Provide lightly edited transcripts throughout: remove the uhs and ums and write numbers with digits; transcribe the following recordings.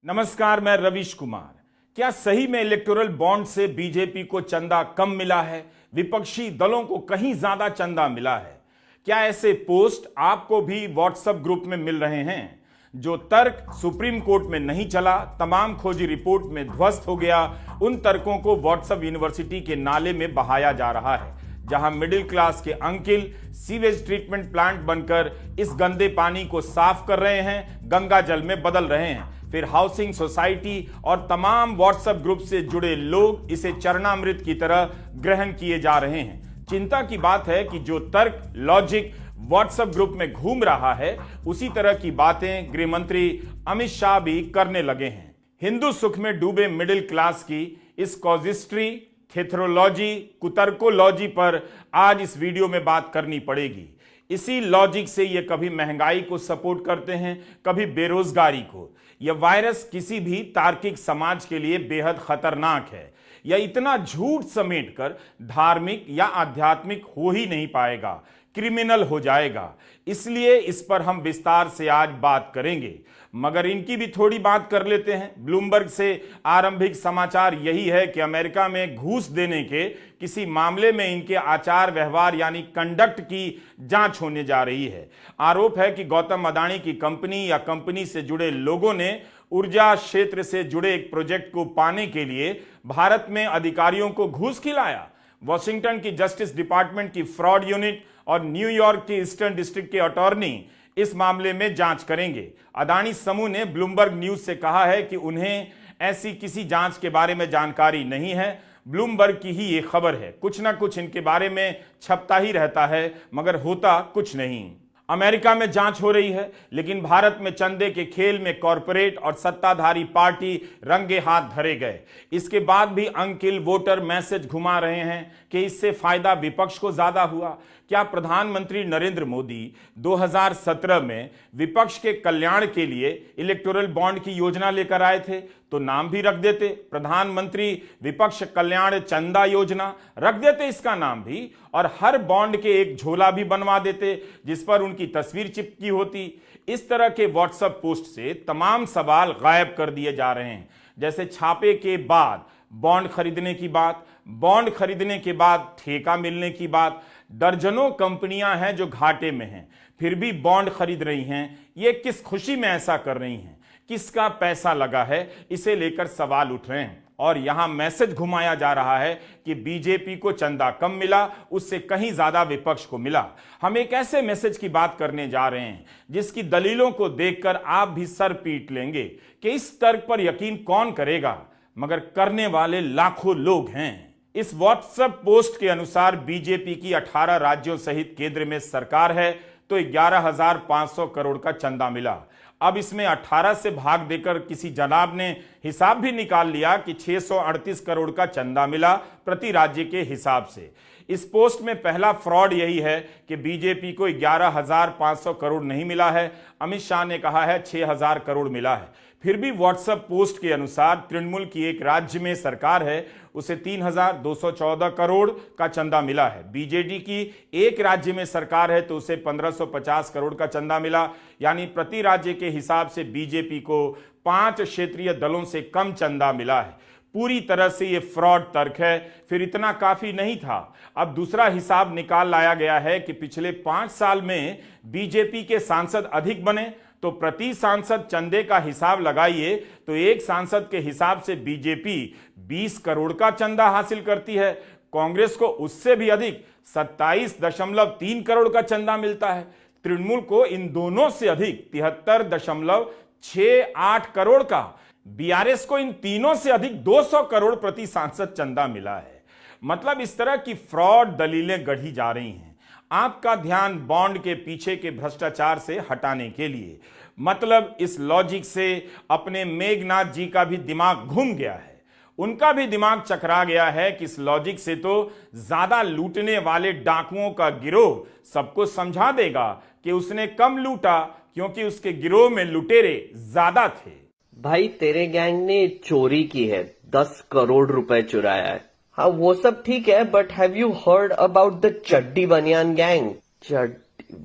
नमस्कार, मैं रवीश कुमार। क्या सही में इलेक्टोरल बॉन्ड से बीजेपी को चंदा कम मिला है? विपक्षी दलों को कहीं ज्यादा चंदा मिला है? क्या ऐसे पोस्ट आपको भी व्हाट्सएप ग्रुप में मिल रहे हैं? जो तर्क सुप्रीम कोर्ट में नहीं चला, तमाम खोजी रिपोर्ट में ध्वस्त हो गया, उन तर्कों को व्हाट्सएप यूनिवर्सिटी के नाले में बहाया जा रहा है, जहां मिडिल क्लास के अंकिल सीवेज ट्रीटमेंट प्लांट बनकर इस गंदे पानी को साफ कर रहे हैं, गंगा जल में बदल रहे हैं। फिर हाउसिंग सोसाइटी और तमाम व्हाट्सएप ग्रुप से जुड़े लोग इसे चरणामृत की तरह ग्रहण किए जा रहे हैं। चिंता की बात है कि जो तर्क लॉजिक व्हाट्सएप ग्रुप में घूम रहा है, उसी तरह की बातें गृह मंत्री अमित शाह भी करने लगे हैं। हिंदू सुख में डूबे मिडिल क्लास की इस कॉजिस्ट्री, थेथरोलॉजी, कुतर्कोलॉजी पर आज इस वीडियो में बात करनी पड़ेगी। इसी लॉजिक से ये कभी महंगाई को सपोर्ट करते हैं, कभी बेरोजगारी को। यह वायरस किसी भी तार्किक समाज के लिए बेहद खतरनाक है। यह इतना झूठ समेटकर धार्मिक या आध्यात्मिक हो ही नहीं पाएगा, क्रिमिनल हो जाएगा। इसलिए इस पर हम विस्तार से आज बात करेंगे, मगर इनकी भी थोड़ी बात कर लेते हैं। ब्लूमबर्ग से आरंभिक समाचार यही है कि अमेरिका में घूस देने के किसी मामले में इनके आचार व्यवहार यानी कंडक्ट की जांच होने जा रही है। आरोप है कि गौतम अडानी की कंपनी या कंपनी से जुड़े लोगों ने ऊर्जा क्षेत्र से जुड़े एक प्रोजेक्ट को पाने के लिए भारत में अधिकारियों को घूस खिलाया। वॉशिंगटन की जस्टिस डिपार्टमेंट की फ्रॉड यूनिट और न्यूयॉर्क की ईस्टर्न डिस्ट्रिक्ट के अटॉर्नी इस मामले में जांच करेंगे। अडानी समूह ने ब्लूमबर्ग न्यूज से कहा है कि उन्हें ऐसी किसी जांच के बारे में जानकारी नहीं है। ब्लूमबर्ग की ही ये खबर है। कुछ ना कुछ इनके बारे में छपता ही रहता है, मगर होता कुछ नहीं। अमेरिका में जांच हो रही है, लेकिन भारत में चंदे के खेल में कॉरपोरेट और सत्ताधारी पार्टी रंगे हाथ धरे गए। इसके बाद भी अंकिल वोटर मैसेज घुमा रहे हैं कि इससे फायदा विपक्ष को ज्यादा हुआ। क्या प्रधानमंत्री नरेंद्र मोदी 2017 में विपक्ष के कल्याण के लिए इलेक्टोरल बॉन्ड की योजना लेकर आए थे? तो नाम भी रख देते, प्रधानमंत्री विपक्ष कल्याण चंदा योजना रख देते इसका नाम भी, और हर बॉन्ड के एक झोला भी बनवा देते जिस पर उनकी तस्वीर चिपकी होती। इस तरह के व्हाट्सएप पोस्ट से तमाम सवाल गायब कर दिए जा रहे हैं, जैसे छापे के बाद बॉन्ड खरीदने की बात, बॉन्ड खरीदने के बाद ठेका मिलने की बात। दर्जनों कंपनियां हैं जो घाटे में हैं, फिर भी बॉन्ड खरीद रही हैं। ये किस खुशी में ऐसा कर रही हैं? किसका पैसा लगा है? इसे लेकर सवाल उठ रहे हैं। और यहां मैसेज घुमाया जा रहा है कि बीजेपी को चंदा कम मिला, उससे कहीं ज्यादा विपक्ष को मिला। हम एक ऐसे मैसेज की बात करने जा रहे हैं जिसकी दलीलों को देखकर आप भी सर पीट लेंगे कि इस तर्क पर यकीन कौन करेगा, मगर करने वाले लाखों लोग हैं। इस व्हाट्सएप पोस्ट के अनुसार बीजेपी की 18 राज्यों सहित केंद्र में सरकार है, तो 11,500 करोड़ का चंदा मिला। अब इसमें 18 से भाग देकर किसी जनाब ने हिसाब भी निकाल लिया कि 638 करोड़ का चंदा मिला प्रति राज्य के हिसाब से। इस पोस्ट में पहला फ्रॉड यही है कि बीजेपी को 11,500 करोड़ नहीं मिला है। अमित शाह ने कहा है 6,000 करोड़ मिला है। फिर भी व्हाट्सएप पोस्ट के अनुसार तृणमूल की एक राज्य में सरकार है, उसे 3,214 करोड़ का चंदा मिला है। बीजेडी की एक राज्य में सरकार है तो उसे 1,550 करोड़ का चंदा मिला। यानी प्रति राज्य के हिसाब से बीजेपी को 5 क्षेत्रीय दलों से कम चंदा मिला है। पूरी तरह से यह फ्रॉड तर्क है। फिर इतना काफी नहीं था, अब दूसरा हिसाब निकाल लाया गया है कि पिछले 5 साल में बीजेपी के सांसद अधिक बने तो प्रति सांसद चंदे का हिसाब लगाइए तो एक सांसद के हिसाब से बीजेपी 20 करोड़ का चंदा हासिल करती है। कांग्रेस को उससे भी अधिक 27.3 करोड़ का चंदा मिलता है। तृणमूल को इन दोनों से अधिक 73.68 करोड़ का, बीआरएस को इन तीनों से अधिक 200 करोड़ प्रति सांसद चंदा मिला है। मतलब इस तरह की फ्रॉड दलीलें गढ़ी जा रही हैं आपका ध्यान बॉन्ड के पीछे के भ्रष्टाचार से हटाने के लिए। मतलब इस लॉजिक से अपने मेघनाथ जी का भी दिमाग घूम गया है, उनका भी दिमाग चकरा गया है कि इस लॉजिक से तो ज्यादा लूटने वाले डाकुओं का गिरोह सबको समझा देगा कि उसने कम लूटा क्योंकि उसके गिरोह में लुटेरे ज्यादा थे। भाई तेरे गैंग ने चोरी की है, 10 करोड़ रुपए चुराया है। हाँ वो सब ठीक है, but have you heard about the चड्डी बनियान gang?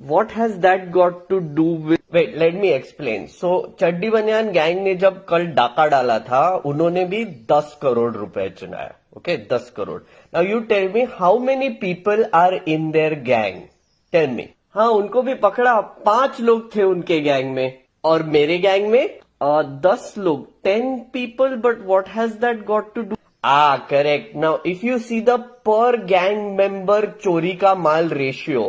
What has that got to do with? Wait, let me explain. So, चड्डी बनियान गैंग ने जब कल डाका डाला था, उन्होंने भी 10 करोड़ रुपए चुनाया. Okay, 10 crore. Now you tell me how many people are in their gang? Tell me. हाँ, उनको भी पकड़ा. 5 लोग थे उनके गैंग में, और मेरे गैंग में 10 लोग, 10 people. But what has that got to do? Correct. Now, if you see the per gang member चोरी का माल ratio,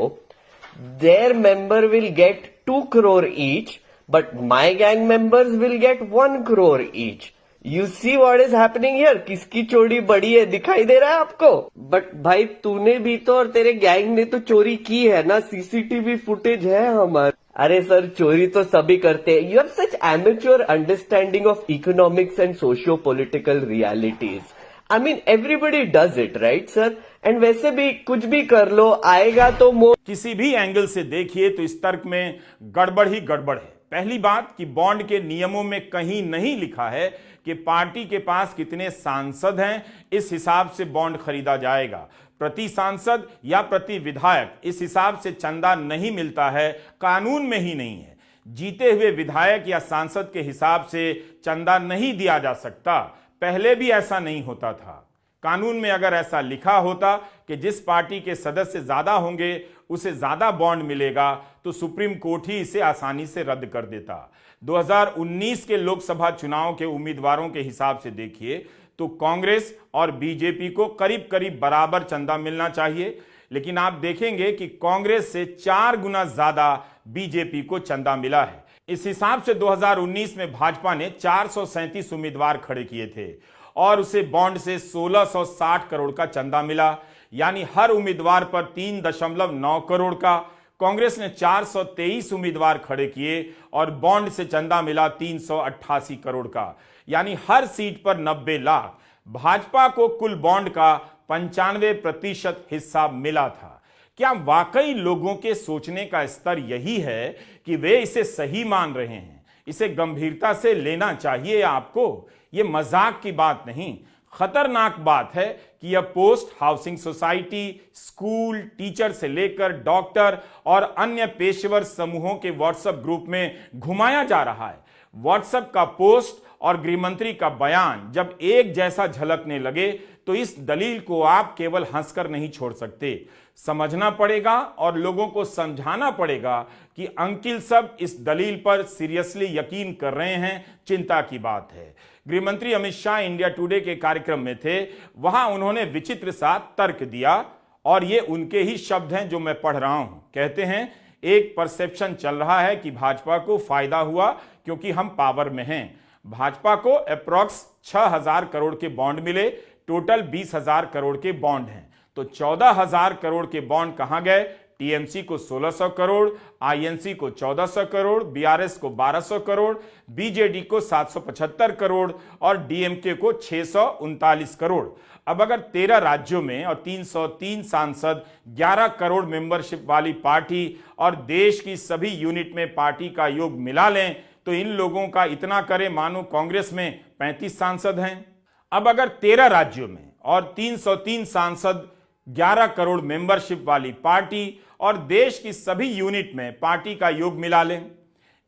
their member will get 2 crore each, but my gang members will get 1 crore each. You see what is happening here? किसकी चोरी बड़ी है, दिखाई दे रहा है आपको? But भाई तूने भी तो और तेरे गैंग ने तो चोरी की है ना, CCTV फुटेज है हमारे. अरे सर, चोरी तो सभी करते हैं. You have such amateur understanding of economics and socio-political realities. I mean, everybody does it, right, sir? And वैसे भी कुछ भी कर लो, आएगा तो किसी भी एंगल से देखिए तो इस तर्क में गड़बड़ ही गड़बड़ है. पहली बात कि बॉन्ड के नियमों में कहीं नहीं लिखा है कि पार्टी के पास कितने सांसद हैं, इस हिसाब से बॉन्ड खरीदा जाएगा. प्रति सांसद या प्रति विधायक इस हिसाब से चंदा नहीं मिलता है, कानून में ही नहीं है. जीते हुए विधायक या सांसद के हिसाब से चंदा नहीं दिया जा सकता. पहले भी ऐसा नहीं होता था. कानून में अगर ऐसा लिखा होता कि जिस पार्टी के सदस्य ज्यादा होंगे उसे ज्यादा बॉन्ड मिलेगा, तो सुप्रीम कोर्ट ही इसे आसानी से रद्द कर देता. 2019 के लोकसभा चुनाव के उम्मीदवारों के हिसाब से देखिए तो कांग्रेस और बीजेपी को करीब करीब बराबर चंदा मिलना चाहिए, लेकिन आप देखेंगे कि कांग्रेस से 4 गुना ज्यादा बीजेपी को चंदा मिला है. इस हिसाब से 2019 में भाजपा ने 437 उम्मीदवार खड़े किए थे और उसे बॉन्ड से 1660 करोड़ का चंदा मिला, यानी हर उम्मीदवार पर 3.9 करोड़ का. कांग्रेस ने 423 उम्मीदवार खड़े किए और बॉन्ड से चंदा मिला 388 करोड़ का, यानी हर सीट पर 90 लाख. भाजपा को कुल बॉन्ड का 95% हिस्सा मिला था. क्या वाकई लोगों के सोचने का स्तर यही है कि वे इसे सही मान रहे हैं? इसे गंभीरता से लेना चाहिए आपको. यह मजाक की बात नहीं, खतरनाक बात है कि यह post housing society, school, teacher से लेकर डॉक्टर और अन्य पेशेवर समूहों के व्हाट्सएप ग्रुप में घुमाया जा रहा है. व्हाट्सएप का पोस्ट और गृहमंत्री का बयान जब एक जैसा झलकने लगे तो इस दलील को आप केवल हंसकर नहीं छोड़ सकते. समझना पड़ेगा और लोगों को समझाना पड़ेगा कि अंकिल सब इस दलील पर सीरियसली यकीन कर रहे हैं. चिंता की बात है. गृहमंत्री अमित शाह इंडिया टुडे के कार्यक्रम में थे, वहां उन्होंने विचित्र सा तर्क दिया और ये उनके ही शब्द हैं जो मैं पढ़ रहा हूं. कहते हैं, एक परसेप्शन चल रहा है कि भाजपा को फायदा हुआ क्योंकि हम पावर में हैं. भाजपा को अप्रॉक्स 6,000 करोड़ के बॉन्ड मिले, टोटल 20,000 करोड़ के बॉन्ड हैं. तो 14,000 करोड़ के बॉन्ड कहां गए? टीएमसी को 1600 करोड़, आईएनसी को 1400 करोड़, बीआरएस को 1200 करोड़, बीजेडी को 775 करोड़ और डीएमके को 639 करोड़. अब अगर 13 राज्यों में और 303 सांसद, 11 करोड़ मेंबरशिप वाली पार्टी और देश की सभी यूनिट में पार्टी का योग मिला लें तो इन लोगों का इतना करें मानो कांग्रेस में 35 सांसद हैं. अब अगर 13 राज्यों में और 303 सांसद, 11 करोड़ मेंबरशिप वाली पार्टी और देश की सभी यूनिट में पार्टी का योग मिला लें,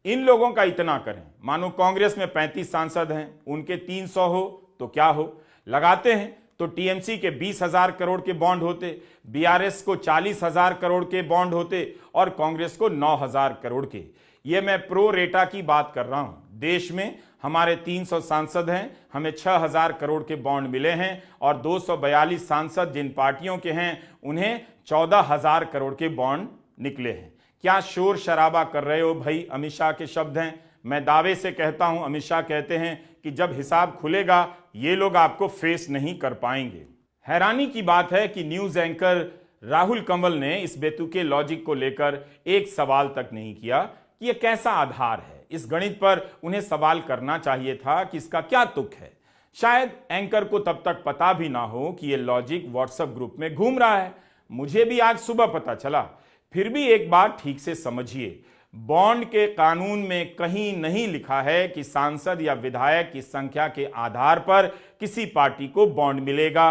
इन लोगों का इतना करें मानो कांग्रेस में 35 सांसद हैं, उनके 300 हो तो क्या हो? लगाते हैं तो टीएमसी के 20,000 करोड़ के बॉन्ड होते, बीआरएस को 40,000 करोड़ के बॉन्ड होते और कांग्रेस को 9,000 करोड़ के. ये मैं प्रो रेटा की बात कर रहा हूं. देश में हमारे 300 सांसद हैं, हमें 6,000 करोड़ के बॉन्ड मिले हैं और 242 सांसद जिन पार्टियों के हैं उन्हें 14,000 करोड़ के बॉन्ड निकले हैं. क्या शोर शराबा कर रहे हो भाई? अमित शाह के शब्द हैं. मैं दावे से कहता हूं, अमित शाह कहते हैं कि जब हिसाब खुलेगा ये लोग आपको फेस नहीं कर पाएंगे. हैरानी की बात है कि न्यूज एंकर राहुल कंवल ने इस बेतुके लॉजिक को लेकर एक सवाल तक नहीं किया कि यह कैसा आधार है. इस गणित पर उन्हें सवाल करना चाहिए था कि इसका क्या तुक है. शायद एंकर को तब तक पता भी ना हो कि यह लॉजिक व्हाट्सएप ग्रुप में घूम रहा है. मुझे भी आज सुबह पता चला. फिर भी एक बात ठीक से समझिए, बॉन्ड के कानून में कहीं नहीं लिखा है कि सांसद या विधायक की संख्या के आधार पर किसी पार्टी को बॉन्ड मिलेगा.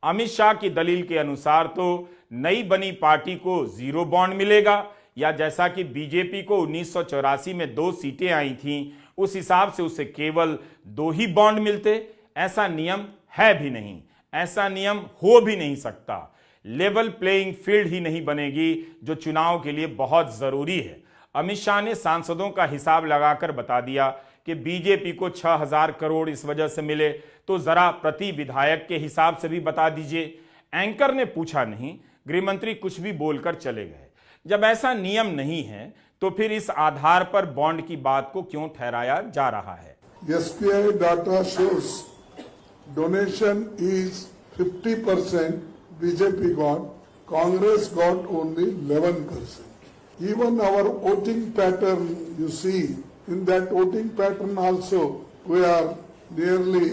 अमित शाह की दलील के अनुसार तो नई बनी पार्टी को 0 बॉन्ड मिलेगा, या जैसा कि बीजेपी को 1984 में 2 सीटें आई थीं, उस हिसाब से उसे केवल 2 ही बॉन्ड मिलते? ऐसा नियम है भी नहीं, ऐसा नियम हो भी नहीं सकता। लेवल प्लेइंग फील्ड ही नहीं बनेगी, जो चुनाव के लिए बहुत जरूरी है। अमित शाह ने सांसदों का हिसाब लगाकर बता दिया कि बीजेपी को 6000 करोड़ इस वजह से मिले, तो जरा प्रति विधायक के हिसाब से भी बता दीजिए। एंकर ने पूछा नहीं, गृहमंत्री कुछ भी बोलकर चले गए। जब ऐसा नियम नहीं है तो फिर इस आधार पर बॉन्ड की बात को क्यों ठहराया जा रहा है? SBI data shows donation is 50% BJP got, Congress got only 11%. Even our voting pattern, you see, in that voting pattern also, we are nearly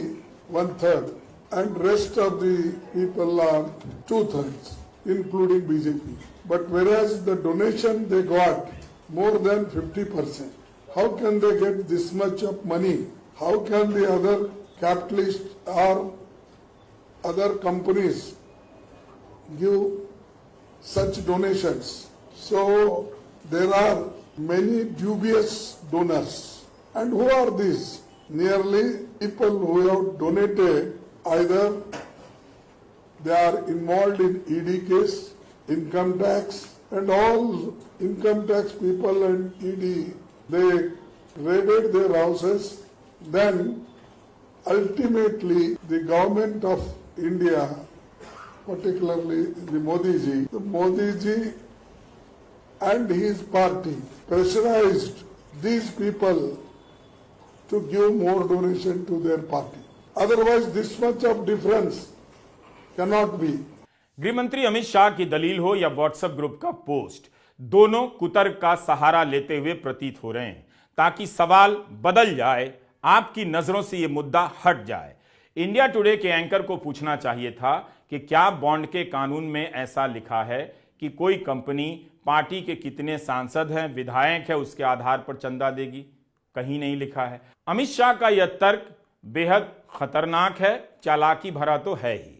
1/3, and rest of the people are 2/3, including BJP. But whereas the donation they got more than 50%, how can they get this much of money? How can the other capitalists or other companies give such donations? So there are many dubious donors. And who are these? Nearly people who have donated, either they are involved in ED case, income tax, and all income tax people and ED, they raided their houses. Then ultimately the government of India, particularly the Modi ji and his party pressurized these people to give more donation to their party. Otherwise this much of difference cannot be. गृहमंत्री अमित शाह की दलील हो या WhatsApp group का post, दोनों कुतर्क का सहारा लेते हुए प्रतीत हो रहे हैं ताकि सवाल बदल जाए, आपकी नजरों से यह मुद्दा हट जाए। इंडिया टुडे के एंकर को पूछना चाहिए था कि क्या बॉन्ड के कानून में ऐसा लिखा है कि कोई कंपनी पार्टी के कितने सांसद हैं, विधायक है, उसके आधार पर चंदा देगी? कहीं नहीं लिखा है। अमित शाह का यह तर्क बेहद खतरनाक है, चालाकी भरा तो है ही।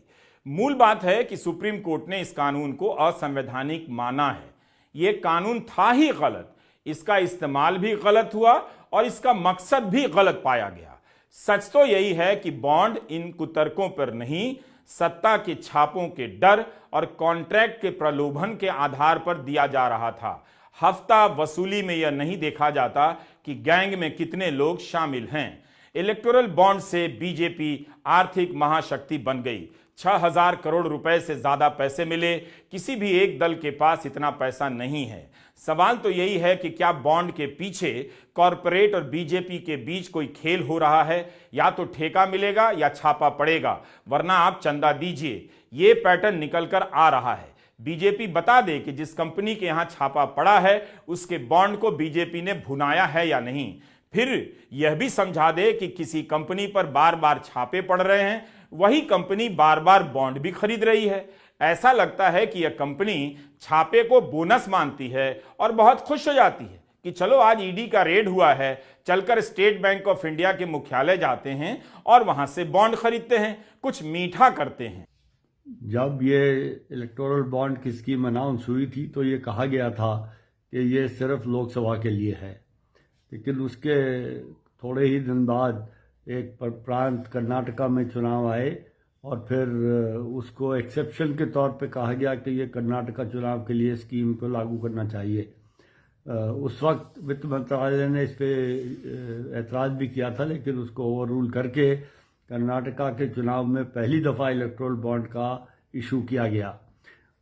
मूल बात है कि सुप्रीम कोर्ट ने इस कानून को असंवैधानिक माना है। यह कानून था ही गलत, इसका इस्तेमाल भी गलत हुआ और इसका मकसद भी गलत पाया गया। सच तो यही है कि बॉन्ड इन कुतर्कों पर नहीं, सत्ता के छापों के डर और कॉन्ट्रैक्ट के प्रलोभन के आधार पर दिया जा रहा था। हफ्ता वसूली में यह नहीं देखा जाता कि गैंग में कितने लोग शामिल हैं। इलेक्टोरल बॉन्ड से बीजेपी आर्थिक महाशक्ति बन गई। 6000 करोड़ रुपए से ज्यादा पैसे मिले, किसी भी एक दल के पास इतना पैसा नहीं है। सवाल तो यही है कि क्या बॉन्ड के पीछे कॉरपोरेट और बीजेपी के बीच कोई खेल हो रहा है? या तो ठेका मिलेगा या छापा पड़ेगा, वरना आप चंदा दीजिए। ये पैटर्न निकल कर आ रहा है। बीजेपी बता दे कि जिस कंपनी के यहां छापा पड़ा है उसके बॉन्ड को बीजेपी ने भुनाया है या नहीं। फिर यह भी समझा दे कि किसी कंपनी पर बार बार छापे पड़ रहे हैं, वही कंपनी बार बार बॉन्ड भी खरीद रही है। ऐसा लगता है कि यह कंपनी छापे को बोनस मानती है और बहुत खुश हो जाती है कि चलो आज ईडी का रेड हुआ है, चलकर स्टेट बैंक ऑफ इंडिया के मुख्यालय जाते हैं और वहां से बॉन्ड खरीदते हैं, कुछ मीठा करते हैं। जब ये इलेक्टोरल बॉन्ड की स्कीम अनाउंस हुई थी तो ये कहा गया था कि ये सिर्फ लोकसभा के लिए है, लेकिन उसके थोड़े ही दिन बाद एक प्रांत कर्नाटका में चुनाव आए और फिर उसको एक्सेप्शन के तौर पे कहा गया कि ये कर्नाटका चुनाव के लिए स्कीम को लागू करना चाहिए। उस वक्त वित्त मंत्रालय ने इस पे ऐतराज़ भी किया था, लेकिन उसको ओवर रूल करके कर्नाटका के चुनाव में पहली दफ़ा इलेक्टोरल बॉन्ड का इशू किया गया।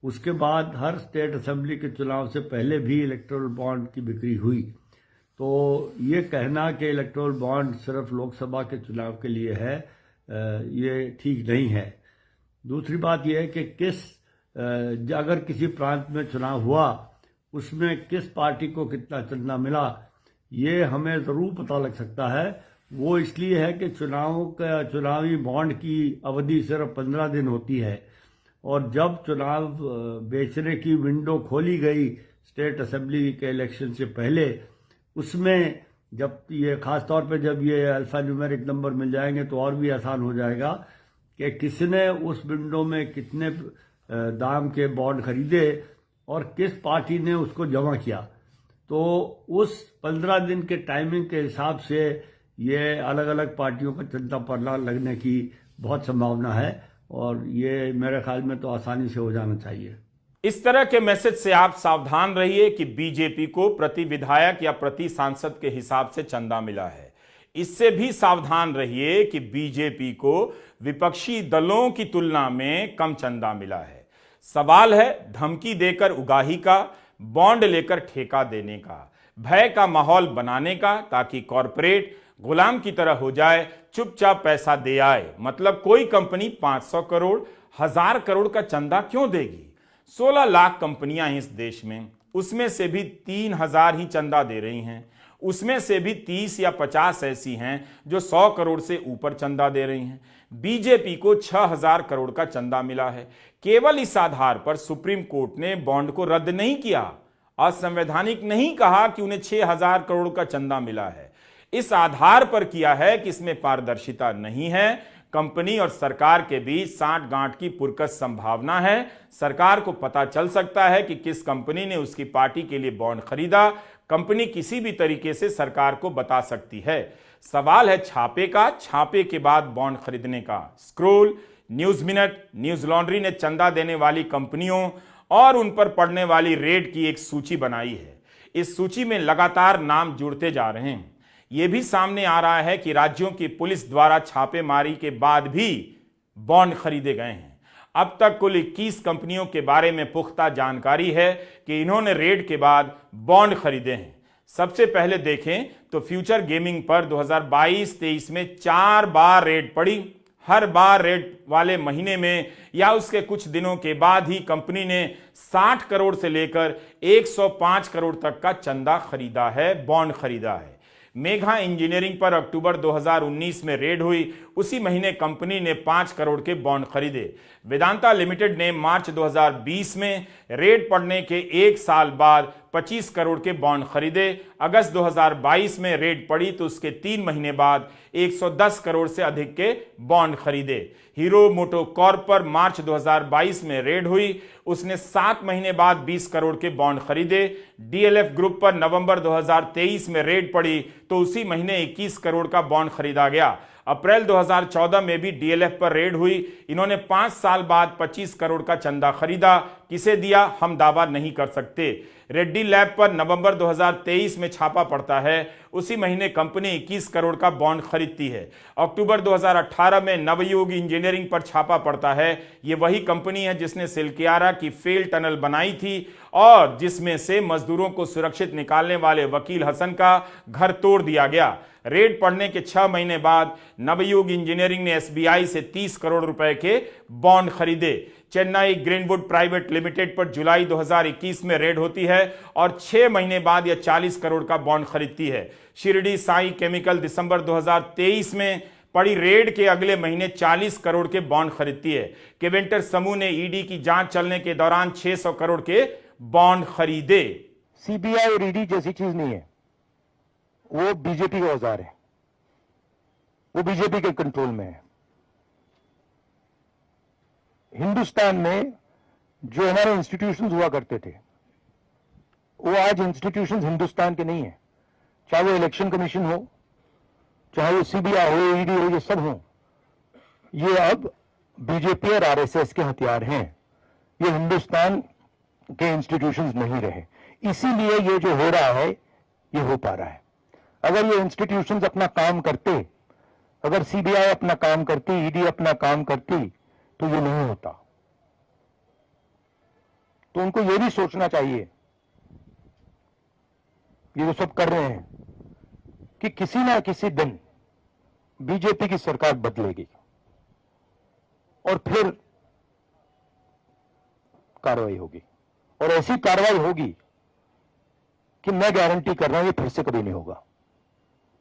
उसके बाद हर स्टेट असेंबली के चुनाव से पहले भी इलेक्टोरल बॉन्ड की बिक्री हुई। तो ये कहना कि इलेक्टोरल बॉन्ड सिर्फ लोकसभा के चुनाव के लिए है, ये ठीक नहीं है। दूसरी बात यह है कि अगर किसी प्रांत में चुनाव हुआ उसमें किस पार्टी को कितना चंदा मिला, ये हमें ज़रूर पता लग सकता है। वो इसलिए है कि चुनावी बॉन्ड की अवधि सिर्फ 15 दिन होती है और जब चुनाव बेचने की विंडो खोली गई स्टेट असेंबली के इलेक्शन से पहले, उसमें जब ये खास तौर पे जब ये अल्फा न्यूमेरिक नंबर मिल जाएंगे तो और भी आसान हो जाएगा कि किसने उस विंडो में कितने दाम के बॉन्ड खरीदे, और किस पार्टी ने उसको जमा किया। तो उस 15 दिन के टाइमिंग के हिसाब से ये अलग अलग पार्टियों का चंदा पड़ना लगने की बहुत संभावना है और ये मेरे ख्याल में तो आसानी से हो जाना चाहिए। इस तरह के मैसेज से आप सावधान रहिए कि बीजेपी को प्रति विधायक या प्रति सांसद के हिसाब से चंदा मिला है। इससे भी सावधान रहिए कि बीजेपी को विपक्षी दलों की तुलना में कम चंदा मिला है। सवाल है धमकी देकर उगाही का, बॉन्ड लेकर ठेका देने का, भय का माहौल बनाने का, ताकि कॉरपोरेट गुलाम की तरह हो जाए, चुपचाप पैसा दे आए। मतलब कोई कंपनी 500 करोड़ 1000 करोड़ का चंदा क्यों देगी? 16 लाख कंपनियां हैं इस देश में, उसमें से भी 3000 ही चंदा दे रही हैं। उसमें से भी 30 या 50 ऐसी हैं जो 100 करोड़ से ऊपर चंदा दे रही हैं। बीजेपी को 6000 करोड़ का चंदा मिला है। केवल इस आधार पर सुप्रीम कोर्ट ने बॉन्ड को रद्द नहीं किया, असंवैधानिक नहीं कहा कि उन्हें 6000 करोड़ का चंदा मिला है। इस आधार पर किया है कि इसमें पारदर्शिता नहीं है, कंपनी और सरकार के बीच साठ गांठ की पुरकस संभावना है। सरकार को पता चल सकता है कि किस कंपनी ने उसकी पार्टी के लिए बॉन्ड खरीदा। कंपनी किसी भी तरीके से सरकार को बता सकती है। सवाल है छापे का, छापे के बाद बॉन्ड खरीदने का। Scroll, news minute, news laundry ने चंदा देने वाली कंपनियों और उन पर पड़ने वाली रेड की एक सूची बनाई है। इस सूची में लगातार नाम जुड़ते जा रहे हैं। यह भी सामने आ रहा है कि राज्यों की पुलिस द्वारा छापेमारी के बाद भी बॉन्ड खरीदे गए हैं। अब तक कुल 21 कंपनियों के बारे में पुख्ता जानकारी है कि इन्होंने रेड के बाद बॉन्ड खरीदे हैं। सबसे पहले देखें तो फ्यूचर गेमिंग पर 2022-23 में 4 बार रेड पड़ी। हर बार रेड वाले महीने में या उसके कुछ दिनों के बाद ही कंपनी ने 60 करोड़ से लेकर 105 करोड़ तक का चंदा खरीदा है, बॉन्ड खरीदा है। मेघा इंजीनियरिंग पर अक्टूबर 2019 में रेड हुई, उसी महीने कंपनी ने 5 करोड़ के बॉन्ड खरीदे। वेदांता लिमिटेड ने मार्च 2020 में रेड पड़ने के 1 साल बाद 25 करोड़ के बॉन्ड खरीदे। अगस्त 2022 में रेड पड़ी तो उसके 3 महीने बाद 110 करोड़ से अधिक के बॉन्ड खरीदे। हीरो मोटोकॉर्प पर मार्च 2022 में रेड हुई, उसने 7 महीने बाद 20 करोड़ के बॉन्ड खरीदे। डीएलएफ ग्रुप पर नवंबर 2023 में रेड पड़ी तो उसी महीने 21 करोड़ का बॉन्ड खरीदा गया। अप्रैल 2014 में भी डीएलएफ पर रेड हुई, इन्होंने 5 साल बाद 25 करोड़ का चंदा खरीदा। किसे दिया हम दावा नहीं कर सकते। रेड्डी लैब पर नवंबर 2023 में छापा पड़ता है, उसी महीने कंपनी 21 करोड़ का बॉन्ड खरीदती है। अक्टूबर 2018 में नवयुग इंजीनियरिंग पर छापा पड़ता है। ये वही कंपनी है जिसने सिलकियारा की फेल टनल बनाई थी और जिसमें से मजदूरों को सुरक्षित निकालने वाले वकील हसन का घर तोड़ दिया गया। रेड पड़ने के 6 महीने बाद नवयुग इंजीनियरिंग ने एसबीआई से 30 करोड़ रुपए के बॉन्ड खरीदे। चेन्नई ग्रीनवुड प्राइवेट लिमिटेड पर जुलाई 2021 में रेड होती है और 6 महीने बाद यह 40 करोड़ का बॉन्ड खरीदती है। शिरडी साई केमिकल दिसंबर 2023 में पड़ी रेड के अगले महीने 40 करोड़ के बॉन्ड खरीदती है। केवेंटर समूह ने ईडी की जांच चलने के दौरान 600 करोड़ के बॉन्ड खरीदे। सीबीआई और ईडी जैसी चीज नहीं है, वो बीजेपी का औजार है, वो बीजेपी के कंट्रोल में है। हिंदुस्तान में जो हमारे इंस्टीट्यूशंस हुआ करते थे वो आज इंस्टीट्यूशंस हिंदुस्तान के नहीं है। चाहे वो इलेक्शन कमीशन हो, चाहे वो सीबीआई हो, ईडी हो, ये सब हो, ये अब बीजेपी और आरएसएस के हथियार हैं। ये हिंदुस्तान के इंस्टीट्यूशंस नहीं रहे, इसीलिए ये जो हो रहा है ये हो पा रहा है। अगर ये इंस्टीट्यूशंस अपना काम करते, अगर सीबीआई अपना काम करती, ईडी अपना काम करती, तो ये नहीं होता। तो उनको ये भी सोचना चाहिए, ये जो सब कर रहे हैं, कि किसी ना किसी दिन बीजेपी की सरकार बदलेगी और फिर कार्रवाई होगी, और ऐसी कार्रवाई होगी कि मैं गारंटी कर रहा हूं ये फिर से कभी नहीं होगा।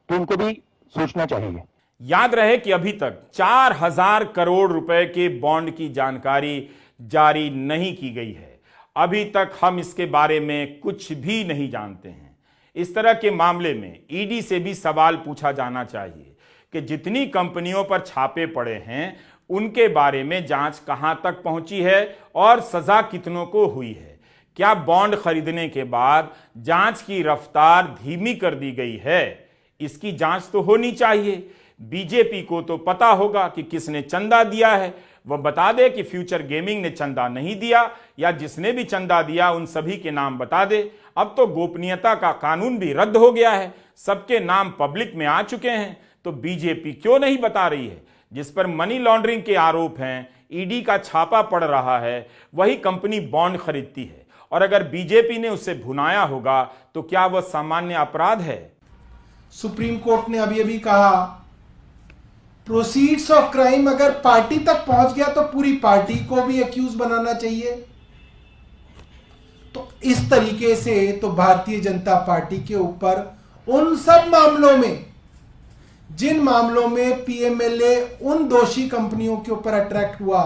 तो उनको भी सोचना चाहिए। याद रहे कि अभी तक 4000 करोड़ रुपए के बॉन्ड की जानकारी जारी नहीं की गई है। अभी तक हम इसके बारे में कुछ भी नहीं जानते हैं। इस तरह के मामले में ईडी से भी सवाल पूछा जाना चाहिए कि जितनी कंपनियों पर छापे पड़े हैं उनके बारे में जांच कहां तक पहुंची है और सजा कितनों को हुई है। क्या बॉन्ड खरीदने के बाद जांच की रफ्तार धीमी कर दी गई है? इसकी जांच तो होनी चाहिए। बीजेपी को तो पता होगा कि किसने चंदा दिया है। वह बता दे कि फ्यूचर गेमिंग ने चंदा नहीं दिया, या जिसने भी चंदा दिया उन सभी के नाम बता दे। अब तो गोपनीयता का कानून भी रद्द हो गया है, सबके नाम पब्लिक में आ चुके हैं। तो बीजेपी क्यों नहीं बता रही है? जिस पर मनी लॉन्ड्रिंग के आरोप हैं, ईडी का छापा पड़ रहा है, वही कंपनी बॉन्ड खरीदती है। और अगर बीजेपी ने उसे भुनाया होगा तो क्या वह सामान्य अपराध है? सुप्रीम कोर्ट ने अभी अभी कहा प्रोसीड्स ऑफ क्राइम अगर पार्टी तक पहुंच गया तो पूरी पार्टी को भी एक्यूज बनाना चाहिए। तो इस तरीके से तो भारतीय जनता पार्टी के ऊपर उन सब मामलों में, जिन मामलों में पीएमएलए उन दोषी कंपनियों के ऊपर अट्रैक्ट हुआ,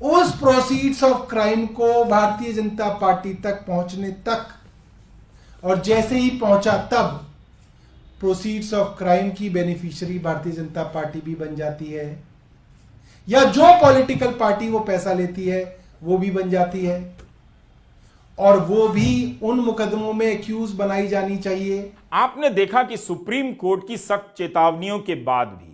उस प्रोसीड्स ऑफ क्राइम को भारतीय जनता पार्टी तक पहुंचने तक, और जैसे ही पहुंचा तब प्रोसीड्स ऑफ क्राइम की बेनिफिशियरी भारतीय जनता पार्टी भी बन जाती है, या जो पॉलिटिकल पार्टी वो पैसा लेती है वो भी बन जाती है, और वो भी उन मुकदमों में एक्यूज बनाई जानी चाहिए। आपने देखा कि सुप्रीम कोर्ट की सख्त चेतावनियों के बाद भी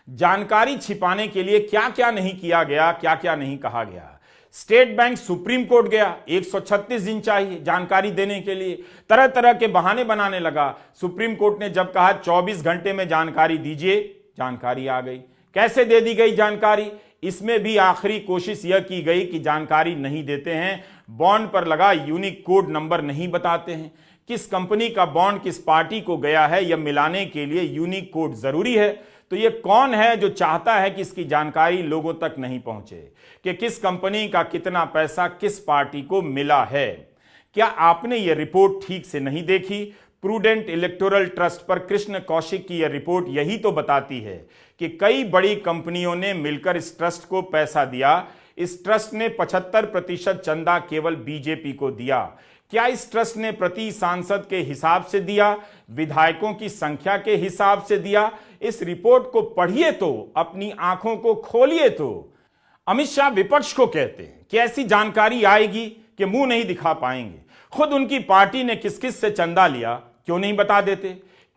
जानकारी छिपाने के लिए क्या क्या नहीं किया गया, क्या क्या नहीं कहा गया। स्टेट बैंक सुप्रीम कोर्ट गया, 136 दिन चाहिए जानकारी देने के लिए, तरह तरह के बहाने बनाने लगा। सुप्रीम कोर्ट ने जब कहा 24 घंटे में जानकारी दीजिए, जानकारी आ गई। कैसे दे दी गई जानकारी? इसमें भी आखिरी कोशिश यह की गई कि जानकारी नहीं देते हैं, बॉन्ड पर लगा यूनिक कोड नंबर नहीं बताते हैं। किस कंपनी का बॉन्ड किस पार्टी को गया है यह मिलाने के लिए यूनिक कोड जरूरी है। तो ये कौन है जो चाहता है कि इसकी जानकारी लोगों तक नहीं पहुंचे कि किस कंपनी का कितना पैसा किस पार्टी को मिला है? क्या आपने यह रिपोर्ट ठीक से नहीं देखी? प्रूडेंट इलेक्टोरल ट्रस्ट पर कृष्ण कौशिक की यह रिपोर्ट यही तो बताती है कि कई बड़ी कंपनियों ने मिलकर इस ट्रस्ट को पैसा दिया। इस ट्रस्ट ने 75% चंदा केवल बीजेपी को दिया। क्या इस ट्रस्ट ने प्रति सांसद के हिसाब से दिया, विधायकों की संख्या के हिसाब से दिया? इस रिपोर्ट को पढ़िए तो, अपनी आंखों को खोलिए तो। अमित शाह विपक्ष को कहते हैं कि ऐसी जानकारी आएगी कि मुंह नहीं दिखा पाएंगे। खुद उनकी पार्टी ने किस किस से चंदा लिया क्यों नहीं बता देते?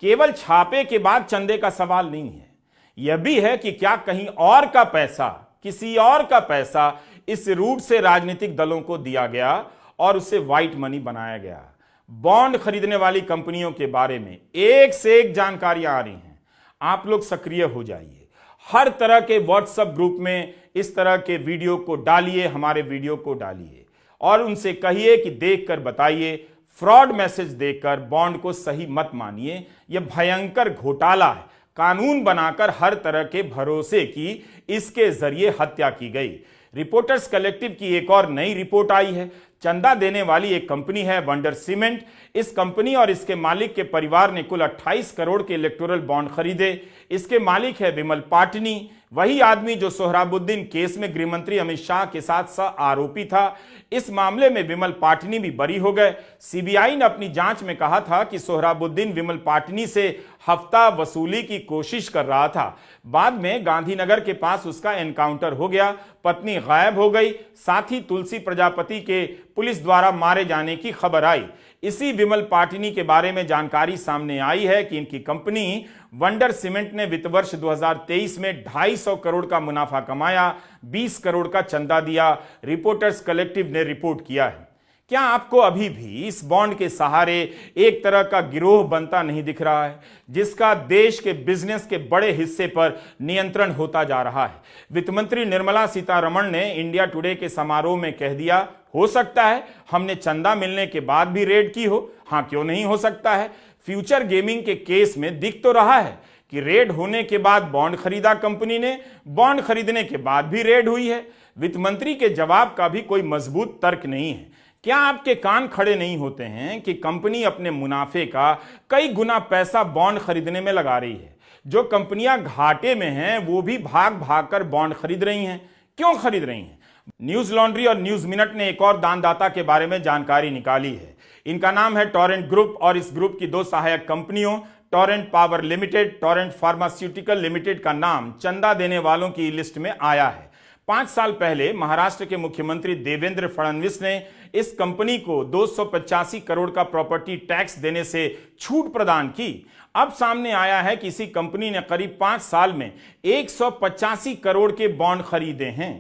केवल छापे के बाद चंदे का सवाल नहीं है, यह भी है कि क्या कहीं और का पैसा, किसी और का पैसा इस रूट से राजनीतिक दलों को दिया गया और उसे व्हाइट मनी बनाया गया। बॉन्ड खरीदने वाली कंपनियों के बारे में एक से एक जानकारियां आ रही हैं। आप लोग सक्रिय हो जाइए, हर तरह के व्हाट्सएप ग्रुप में इस तरह के वीडियो को डालिए, हमारे वीडियो को डालिए और उनसे कहिए कि देखकर बताइए, फ्रॉड मैसेज देकर बॉन्ड को सही मत मानिए। यह भयंकर घोटाला है। कानून बनाकर हर तरह के भरोसे की इसके जरिए हत्या की गई। रिपोर्टर्स कलेक्टिव की एक और नई रिपोर्ट आई है। चंदा देने वाली एक कंपनी है वंडर सीमेंट। इस कंपनी और इसके मालिक के परिवार ने कुल 28 करोड़ के इलेक्टोरल बॉन्ड खरीदे। इसके मालिक है विमल पाटनी, वही आदमी जो सोहराबुद्दीन केस में गृहमंत्री अमित शाह के साथ सह आरोपी था। इस मामले में विमल पाटनी भी बरी हो गए। सीबीआई ने अपनी जांच में कहा था कि सोहराबुद्दीन विमल पाटनी से हफ्ता वसूली की कोशिश कर रहा था। बाद में गांधीनगर के पास उसका एनकाउंटर हो गया, पत्नी गायब हो गई, साथ ही तुलसी प्रजापति के पुलिस द्वारा मारे जाने की खबर आई। इसी विमल पाटनी के बारे में जानकारी सामने आई है कि इनकी कंपनी वंडर सीमेंट ने वित्त वर्ष 2023 में 250 करोड़ का मुनाफा कमाया, 20 करोड़ का चंदा दिया। रिपोर्टर्स कलेक्टिव ने रिपोर्ट किया है। क्या आपको अभी भी इस बॉन्ड के सहारे एक तरह का गिरोह बनता नहीं दिख रहा है, जिसका देश के बिजनेस के बड़े हिस्से पर नियंत्रण होता जा रहा है? वित्त मंत्री निर्मला सीतारमण ने इंडिया टुडे के समारोह में कह दिया, हो सकता है हमने चंदा मिलने के बाद भी रेड की हो। हाँ, क्यों नहीं हो सकता है? फ्यूचर गेमिंग के केस में दिख तो रहा है कि रेड होने के बाद बॉन्ड खरीदा कंपनी ने, बॉन्ड खरीदने के बाद भी रेड हुई है। वित्त मंत्री के जवाब का भी कोई मजबूत तर्क नहीं है। क्या आपके कान खड़े नहीं होते हैं कि कंपनी अपने मुनाफे का कई गुना पैसा बॉन्ड खरीदने में लगा रही है? जो कंपनियां घाटे में हैं वो भी भाग भाग कर बॉन्ड खरीद रही हैं। क्यों खरीद रही हैं? न्यूज लॉन्ड्री और न्यूज मिनट ने एक और दानदाता के बारे में जानकारी निकाली है। इनका नाम है टोरेंट ग्रुप और इस ग्रुप की दो सहायक कंपनियों Torrent power limited, Torrent pharmaceutical limited का नाम चंदा देने वालों की लिस्ट में आया है। 5 साल पहले महाराष्ट्र के मुख्यमंत्री देवेंद्र फडणवीस ने इस कंपनी को 285 करोड़ का प्रॉपर्टी टैक्स देने से छूट प्रदान की। अब सामने आया है कि इसी कंपनी ने करीब 5 साल में 185 करोड़ के बॉन्ड खरीदे हैं।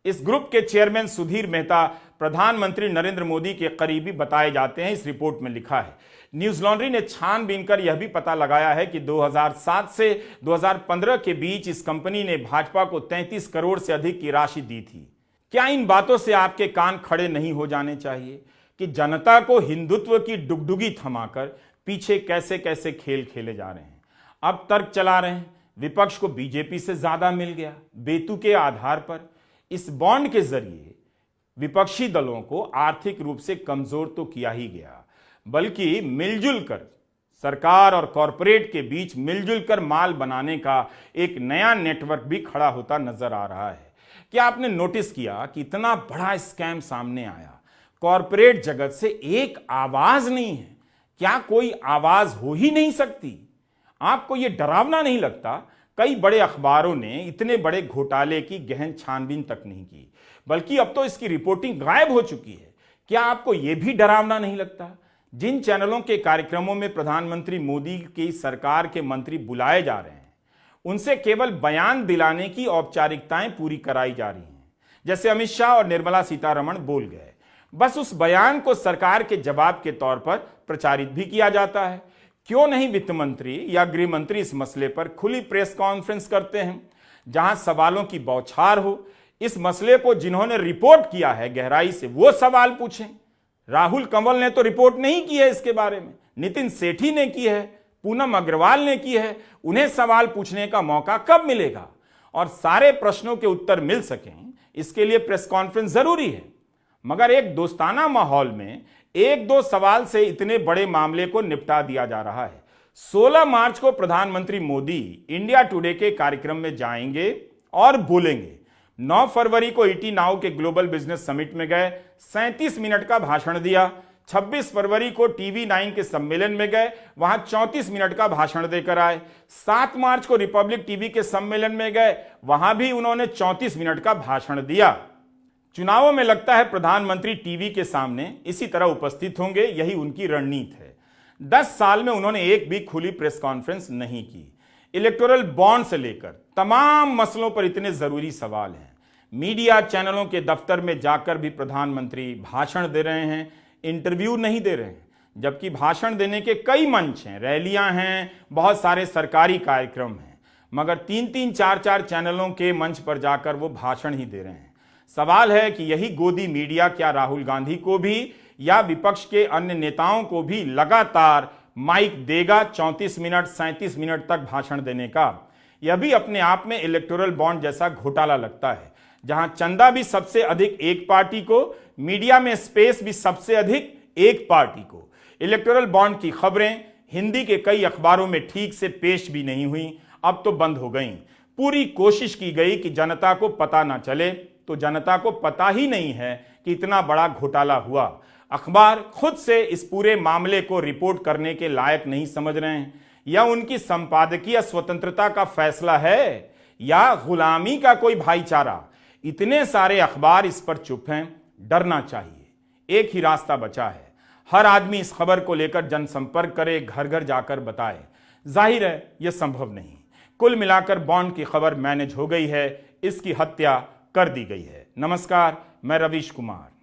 इस ग्रुप के चेयरमैन सुधीर मेहता प्रधानमंत्री नरेंद्र मोदी के करीबी बताए जाते हैं, इस रिपोर्ट में लिखा है। न्यूज लॉन्ड्री ने छानबीन कर यह भी पता लगाया है कि 2007 से 2015 के बीच इस कंपनी ने भाजपा को 33 करोड़ से अधिक की राशि दी थी। क्या इन बातों से आपके कान खड़े नहीं हो जाने चाहिए कि जनता को हिंदुत्व की डुगडुगी थमाकर पीछे कैसे कैसे खेल खेले जा रहे हैं। अब तर्क चला रहे हैं विपक्ष को बीजेपी से ज्यादा मिल गया। बेतु के आधार पर इस बॉन्ड के जरिए विपक्षी दलों को आर्थिक रूप से कमजोर तो किया ही गया, बल्कि मिलजुल कर सरकार और कॉरपोरेट के बीच मिलजुल कर माल बनाने का एक नया नेटवर्क भी खड़ा होता नजर आ रहा है। क्या आपने नोटिस किया कि इतना बड़ा स्कैम सामने आया, कॉरपोरेट जगत से एक आवाज नहीं है? क्या कोई आवाज हो ही नहीं सकती? आपको यह डरावना नहीं लगता? कई बड़े अखबारों ने इतने बड़े घोटाले की गहन छानबीन तक नहीं की, बल्कि अब तो इसकी रिपोर्टिंग गायब हो चुकी है। क्या आपको यह भी डरावना नहीं लगता? जिन चैनलों के कार्यक्रमों में प्रधानमंत्री मोदी की सरकार के मंत्री बुलाए जा रहे हैं, उनसे केवल बयान दिलाने की औपचारिकताएं पूरी कराई जा रही हैं। जैसे अमित शाह और निर्मला सीतारमण बोल गए, बस उस बयान को सरकार के जवाब के तौर पर प्रचारित भी किया जाता है। क्यों नहीं वित्त मंत्री या गृह मंत्री इस मसले पर खुली प्रेस कॉन्फ्रेंस करते हैं, जहां सवालों की बौछार हो? इस मसले को जिन्होंने रिपोर्ट किया है गहराई से, वो सवाल पूछें। राहुल कंवल ने तो रिपोर्ट नहीं की है इसके बारे में, नितिन सेठी ने की है, पूनम अग्रवाल ने की है। उन्हें सवाल पूछने का मौका कब मिलेगा? और सारे प्रश्नों के उत्तर मिल सकें, इसके लिए प्रेस कॉन्फ्रेंस जरूरी है। मगर एक दोस्ताना माहौल में 1-2 सवाल से इतने बड़े मामले को निपटा दिया जा रहा है। 16 मार्च को प्रधानमंत्री मोदी इंडिया टुडे के कार्यक्रम में जाएंगे और बोलेंगे। 9 फरवरी को ईटी नाउ के ग्लोबल बिजनेस समिट में गए, 37 मिनट का भाषण दिया। 26 फरवरी को TV9 के सम्मेलन में गए, वहां 34 मिनट का भाषण देकर आए। 7 मार्च को रिपब्लिक टीवी के सम्मेलन में गए, वहां भी उन्होंने 34 मिनट का भाषण दिया। चुनावों में लगता है प्रधानमंत्री टीवी के सामने इसी तरह उपस्थित होंगे, यही उनकी रणनीति है। 10 साल में उन्होंने एक भी खुली प्रेस कॉन्फ्रेंस नहीं की। इलेक्टोरल बॉन्ड से लेकर तमाम मसलों पर इतने जरूरी सवाल हैं। मीडिया चैनलों के दफ्तर में जाकर भी प्रधानमंत्री भाषण दे रहे हैं, इंटरव्यू नहीं दे रहे हैं, जबकि भाषण देने के कई मंच हैं, रैलियां हैं, बहुत सारे सरकारी कार्यक्रम हैं, मगर 3-3, 4-4 चैनलों के मंच पर जाकर वो भाषण ही दे रहे हैं। सवाल है कि यही गोदी मीडिया क्या राहुल गांधी को भी या विपक्ष के अन्य नेताओं को भी लगातार माइक देगा 34 मिनट 37 मिनट तक भाषण देने का? यह भी अपने आप में इलेक्टोरल बॉन्ड जैसा घोटाला लगता है, जहां चंदा भी सबसे अधिक एक पार्टी को, मीडिया में स्पेस भी सबसे अधिक एक पार्टी को। इलेक्टोरल बॉन्ड की खबरें हिंदी के कई अखबारों में ठीक से पेश भी नहीं हुई, अब तो बंद हो गई। पूरी कोशिश की गई कि जनता को पता ना चले, तो जनता को पता ही नहीं है कि इतना बड़ा घोटाला हुआ। अखबार खुद से इस पूरे मामले को रिपोर्ट करने के लायक नहीं समझ रहे हैं। या उनकी संपादकीय स्वतंत्रता का फैसला है या गुलामी का कोई भाईचारा? इतने सारे अखबार इस पर चुप हैं। डरना चाहिए, एक ही रास्ता बचा है, हर आदमी इस खबर को लेकर जनसंपर्क करे, घर घर जाकर बताए। जाहिर है यह संभव नहीं। कुल मिलाकर बॉन्ड की खबर मैनेज हो गई है, इसकी हत्या कर दी गई है। नमस्कार, मैं रवीश कुमार।